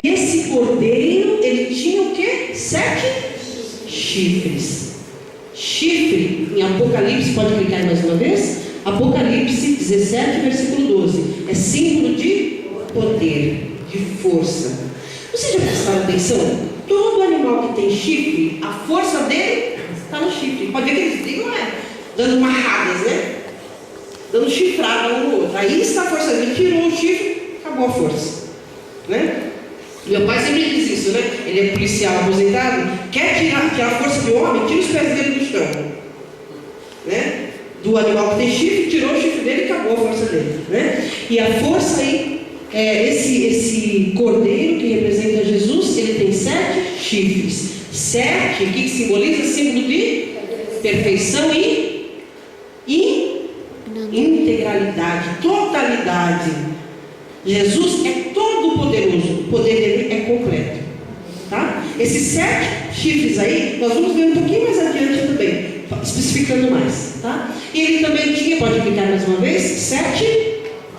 Esse cordeiro, ele tinha o quê? 7 chifres. Chifre, em Apocalipse, pode clicar aí mais uma vez? Apocalipse 17, versículo 12. É símbolo de poder, de força. Vocês já prestaram atenção? Todo animal que tem chifre, a força dele está no chifre. Pode ver que eles brigam, dando marradas, né? Dando chifrada um no outro. Aí está a força dele. Tirou o chifre, acabou a força, né? Meu pai sempre diz isso, né? Ele é policial aposentado. Quer tirar a força do homem? Tira os pés dele do chão, né? Do animal que tem chifre, tirou o chifre dele e acabou a força dele, né? E a força aí, esse cordeiro que representa Jesus, ele tem 7 chifres. 7, o que simboliza? Símbolo de perfeição e integralidade, totalidade. Jesus é todo poderoso, o poder dele é completo, tá? Esses 7 chifres aí, nós vamos ver um pouquinho mais adiante também, especificando mais, tá? E ele também tinha, pode clicar mais uma vez, 7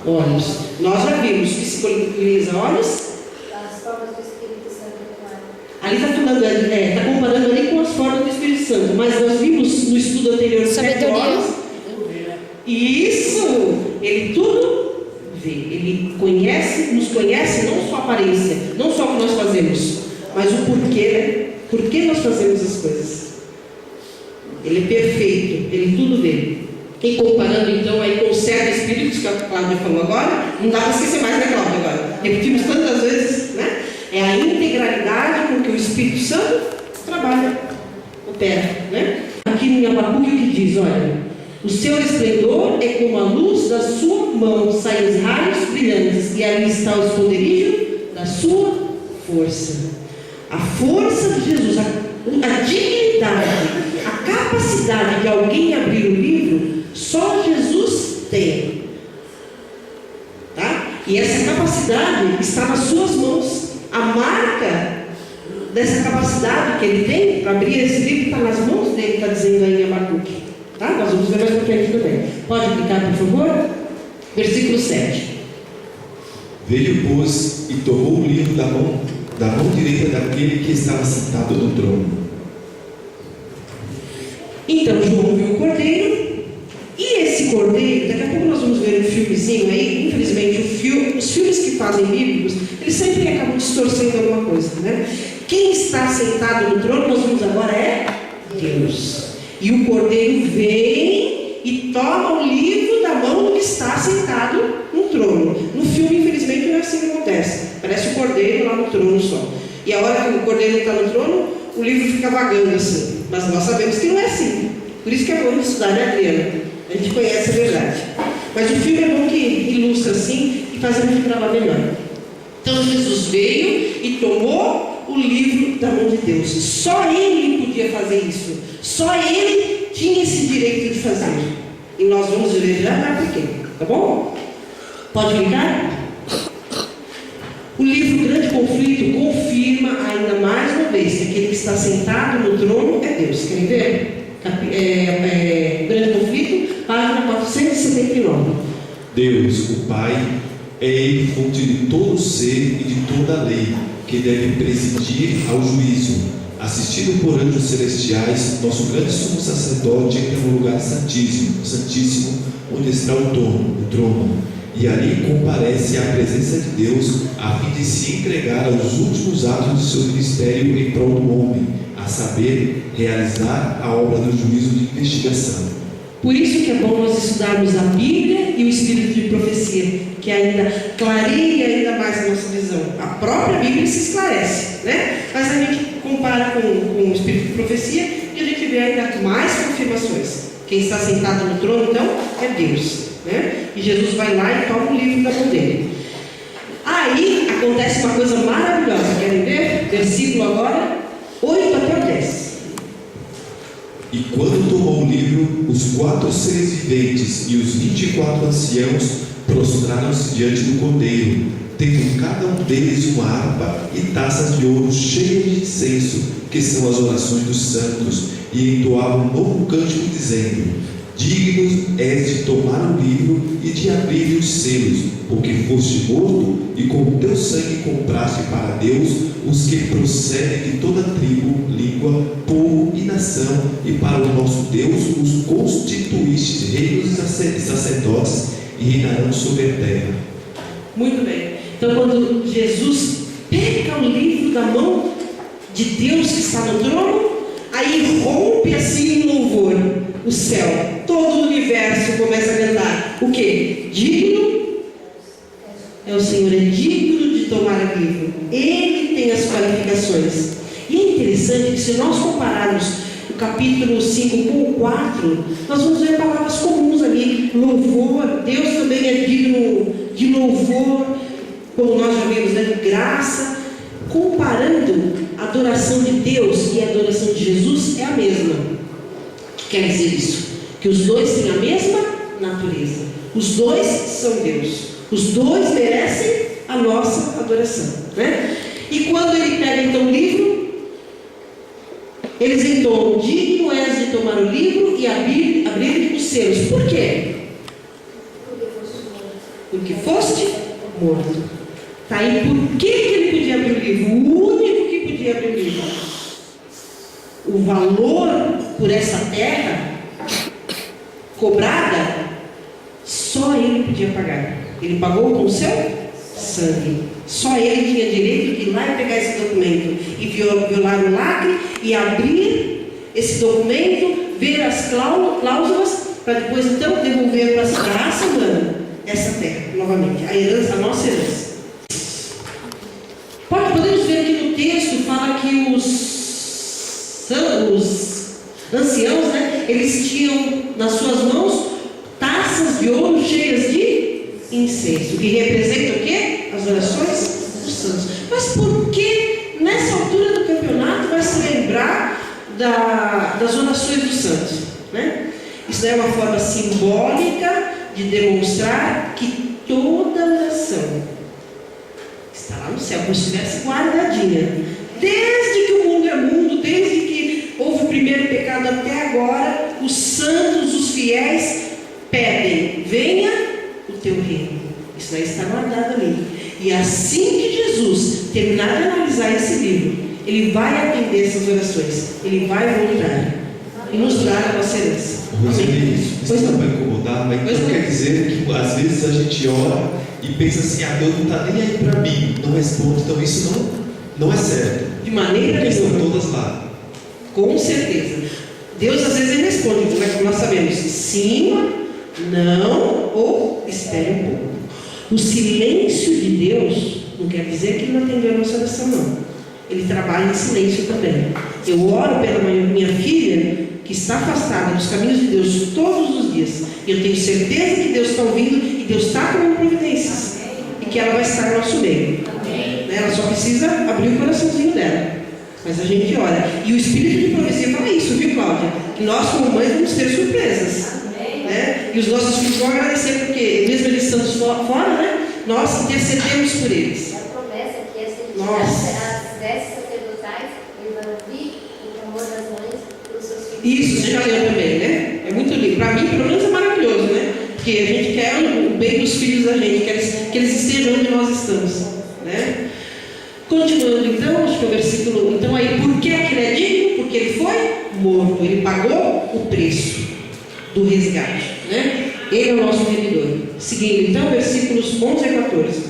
olhos. Nós já vimos que simboliza olhos. As formas do Espírito Santo atuando. Ali está falando, está comparando ali com as formas do Espírito Santo, mas nós vimos no estudo anterior 7 olhos. Isso, ele tudo vê, ele conhece, nos conhece, não só a aparência, não só o que nós fazemos, mas o porquê, né? Por que nós fazemos as coisas. Ele é perfeito, ele tudo vê. E comparando então aí com os 7 espíritos que a Cláudia falou agora, não dá para esquecer mais, né, Cláudia? Agora repetimos tantas vezes, né? É a integralidade com que o Espírito Santo trabalha, opera, né? Aqui em Abacuque o que diz, olha: o seu esplendor é como a luz da sua mão, saem os raios brilhantes, e ali está o esconderijo da sua força. A força de Jesus, a dignidade, a capacidade de alguém abrir o livro, só Jesus tem, tá? E essa capacidade está nas suas mãos. A marca dessa capacidade que ele tem para abrir esse livro está nas mãos dele, está dizendo aí em Abacuque, tá? Nós vamos ver mais para frente também. Pode clicar, por favor? Versículo 7. Veio, pois, e tomou o livro da mão direita daquele que estava sentado no trono. Então João viu o cordeiro, e esse cordeiro, daqui a pouco nós vamos ver um filmezinho aí. Infelizmente os filmes que fazem bíblicos, eles sempre acabam distorcendo alguma coisa, né? Quem está sentado no trono, nós vimos agora, é Deus. E o cordeiro vem e toma o livro da mão do que está sentado no trono. No filme, infelizmente, não é assim que acontece. Parece o cordeiro lá no trono só. E a hora que o cordeiro está no trono, o livro fica vagando assim. Mas nós sabemos que não é assim. Por isso que é bom estudar, né, Adriana? A gente conhece a verdade. Mas o filme é bom que ilustra assim e faz a gente gravar melhor. Então Jesus veio e tomou o livro da mão de Deus. Só ele podia fazer isso. Só ele tinha esse direito de fazer. E nós vamos ver já por quê. Tá bom? Pode clicar? O livro Grande Conflito confirma ainda mais uma vez que aquele que está sentado no trono é Deus. Querem ver? Grande Conflito, página 479. Deus, o Pai, é Ele fonte de todo ser e de toda a lei, que deve presidir ao juízo. Assistido por anjos celestiais, nosso grande sumo sacerdote entra no lugar santíssimo, onde está o trono, e ali comparece à presença de Deus, a fim de se entregar aos últimos atos de seu ministério em prol do homem, a saber, realizar a obra do juízo de investigação. Por isso que é bom nós estudarmos a Bíblia e o Espírito de Profecia, que ainda clareia ainda mais a nossa visão. A própria Bíblia se esclarece, né? Mas a gente compara com o Espírito de Profecia e a gente vê ainda mais confirmações. Quem está sentado no trono, então, é Deus, né? E Jesus vai lá e toma o livro da mão dele. Aí acontece uma coisa maravilhosa. Querem ver? Versículo agora 8 até o 10. E quando tomou o livro, os 4 seres viventes e os 24 anciãos prostraram-se diante do cordeiro, tendo cada um deles uma harpa e taças de ouro cheias de incenso, que são as orações dos santos, e entoavam um novo cântico, dizendo: Digno és de tomar o livro e de abrir os selos, porque foste morto e com o teu sangue compraste para Deus os que procedem de toda tribo, língua, povo e nação, e para o nosso Deus os constituíste reinos e sacerdotes, e reinarão sobre a terra. Muito bem. Então, quando Jesus pega o livro da mão de Deus que está no trono, aí rompe assim em louvor o céu, todo o universo começa a cantar. O que? Digno é o Senhor, é digno de tomar o livro. Ele tem as qualificações. E é interessante que, se nós compararmos o capítulo 5 com o 4, nós vamos ver palavras comuns ali. Louvor, Deus também é digno de louvor, como nós já vimos, né? De graça. Comparando a adoração de Deus e a adoração de Jesus, é a mesma. O que quer dizer isso? Que os dois têm a mesma natureza. Os dois são Deus. Os dois merecem a nossa adoração, né? E quando ele pega então o livro, eles entoam: digno és de tomar o livro e abrir os selos. Por quê? Porque foste morto. Tá aí por que ele podia abrir o livro? O único que podia abrir o livro. O valor por essa terra cobrada, só ele podia pagar. Ele pagou com o seu sangue. Só ele tinha direito de ir lá e pegar esse documento e violar o lacre e abrir esse documento, ver as cláusulas, para depois então devolver para a raça humana essa terra novamente, a herança, a nossa herança. Podemos ver aqui no texto, fala que os anciãos, né, eles tinham nas suas mãos taças de ouro cheias de incenso, que representa o quê? As orações dos santos. Mas por que nessa altura do campeonato vai se lembrar das orações dos santos, né? Isso é uma forma simbólica de demonstrar que toda oração está lá no céu, como se estivesse guardadinha. Desde que o mundo é mundo, desde que houve o primeiro pecado até agora, os santos, os fiéis pedem: venha o teu reino. Isso daí está guardado ali. E assim que Jesus terminar de analisar esse livro, ele vai atender essas orações, ele vai voltar e nos dar a nossa herança. Isso não vai incomodar, mas então quer dizer que às vezes a gente ora e pensa assim: Deus não está nem aí para mim, não responde, então isso não é certo. De maneira porque estão nenhuma. todas lá. Com certeza. Deus às vezes ele responde, como nós sabemos: sim, não, ou espere um pouco. O silêncio de Deus não quer dizer que ele não atendeu a nossa oração, não. Ele trabalha em silêncio também. Eu oro pela minha filha, que está afastada dos caminhos de Deus todos os dias. E eu tenho certeza que Deus está ouvindo e Deus está tomando providências. E que ela vai estar no nosso meio. Ela só precisa abrir o coraçãozinho dela. Mas a gente ora. E o Espírito de profecia fala isso, viu, Cláudia? Que nós, como mães, vamos ter surpresas. Né? E os nossos filhos vão agradecer, porque mesmo eles estando fora, né? Nós intercedemos por eles. A promessa que é se Nossa. as vestes sacerdotais, ele vai ouvir o clamor das mães para os seus filhos. Isso, você já leu também, né? É muito lindo. Para mim, pelo menos, é maravilhoso, né? Porque a gente quer o bem dos filhos da gente, que eles estejam onde nós estamos, né? Continuando então, acho que o versículo. Então, aí, por que ele é digno? Porque ele foi morto, ele pagou o preço do resgate, né? Ele é o nosso remidor. Seguindo então, versículos 11 a 14.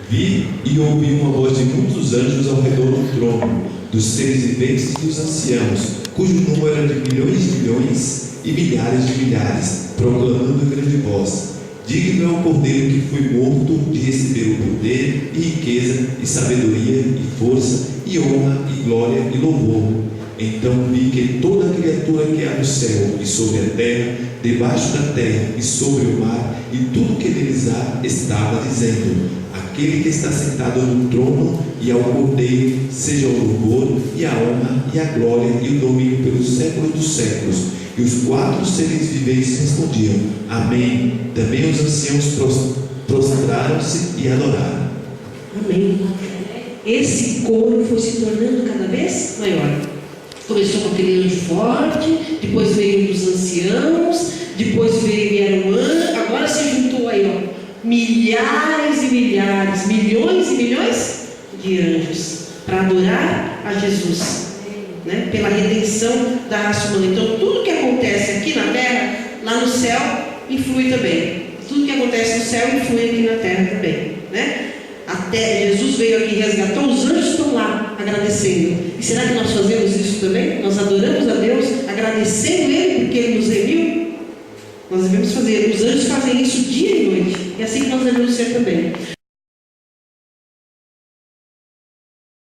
Vi e ouvi uma voz de muitos anjos ao redor do trono, dos seres viventes e dos anciãos, cujo número era de milhões de milhões e milhares de milhares, proclamando em grande voz: digno é o Cordeiro que foi morto de receber o poder e riqueza e sabedoria e força e honra e glória e louvor. Então vi que toda criatura que há no céu e sobre a terra, debaixo da terra e sobre o mar, e tudo que neles há, estava dizendo: aquele que está sentado no trono e ao Cordeiro, seja o louvor e a honra e a glória e o domínio pelos séculos dos séculos. E os quatro seres viventes respondiam: amém. Também os anciãos prostraram-se e adoraram. Amém. Esse coro foi se tornando cada vez maior. Começou com aquele anjo forte, depois veio um dos anciãos, depois vieram anjos, agora se juntou aí, ó, milhares e milhares, milhões e milhões de anjos para adorar a Jesus, né? Pela redenção da raça humana. Então tudo que acontece aqui na terra, lá no céu, influi também. Tudo que acontece no céu influi aqui na terra também, né? Até Jesus veio aqui e resgatou, os anjos estão lá agradecendo. E será que nós fazemos isso também? Nós adoramos a Deus agradecendo Ele porque Ele nos remiu? Nós devemos fazer, os anjos fazem isso dia e noite, e assim que nós devemos ser também.